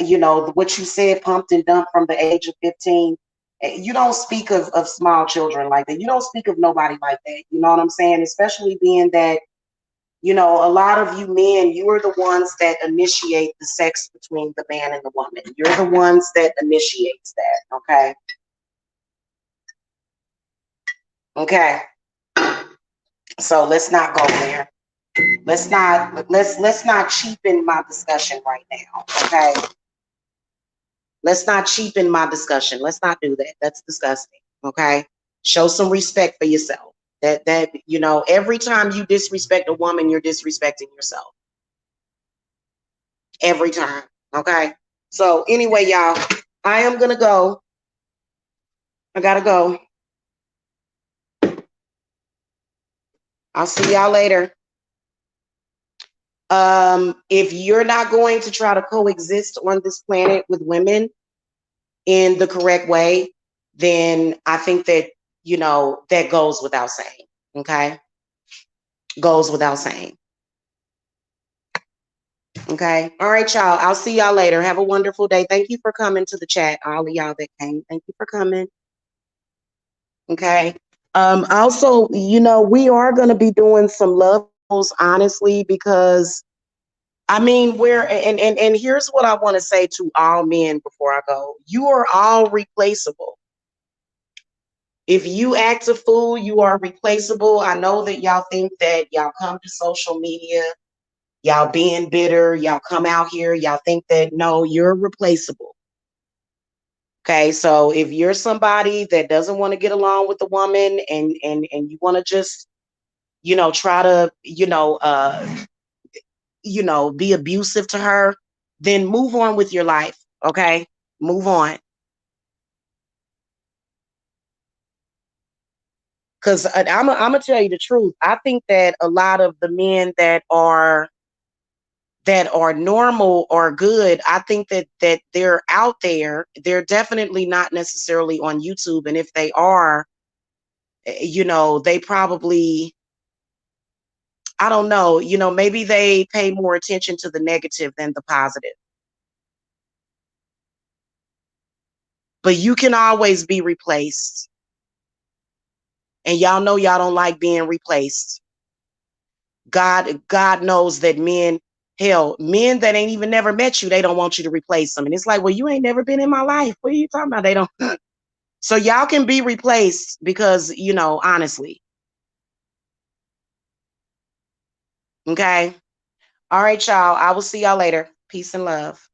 You know, what you said, pumped and dumped from the age of 15. You don't speak of small children like that. You don't speak of nobody like that. You know what I'm saying? Especially being that, you know, a lot of you men, you are the ones that initiate the sex between the man and the woman. You're the ones that initiates that. Okay. Okay. So let's not go there. Let's not cheapen my discussion right now. Okay. Let's not cheapen my discussion. Let's not do that. That's disgusting. Okay. Show some respect for yourself. That you know, every time you disrespect a woman, you're disrespecting yourself. Every time. Okay. So anyway, y'all, I am gonna go. I gotta go. I'll see y'all later. If you're not going to try to coexist on this planet with women in the correct way, then I think that, you know, that goes without saying. Okay. Goes without saying. Okay. All right, y'all. I'll see y'all later. Have a wonderful day. Thank you for coming to the chat. All of y'all that came. Thank you for coming. Okay. Also, you know, we are going to be doing some love goals, honestly, because I mean, and here's what I want to say to all men before I go. You are all replaceable. If you act a fool, you are replaceable. I know that y'all think that y'all come to social media, y'all being bitter, y'all come out here, y'all think that no, you're replaceable. Okay, so if you're somebody that doesn't want to get along with the woman and you want to just, you know, try to, be abusive to her, then move on with your life. Okay, move on. Because I'm gonna tell you the truth. I think that a lot of the men that are normal or good, I think that they're out there. They're definitely not necessarily on YouTube, and if they are, you know, they probably, I don't know, you know, maybe they pay more attention to the negative than the positive. But you can always be replaced. And y'all know y'all don't like being replaced. God knows that men, hell, men that ain't even never met you, they don't want you to replace them. And it's like, well, you ain't never been in my life. What are you talking about? They don't. So y'all can be replaced because, you know, honestly. Okay. All right, y'all. I will see y'all later. Peace and love.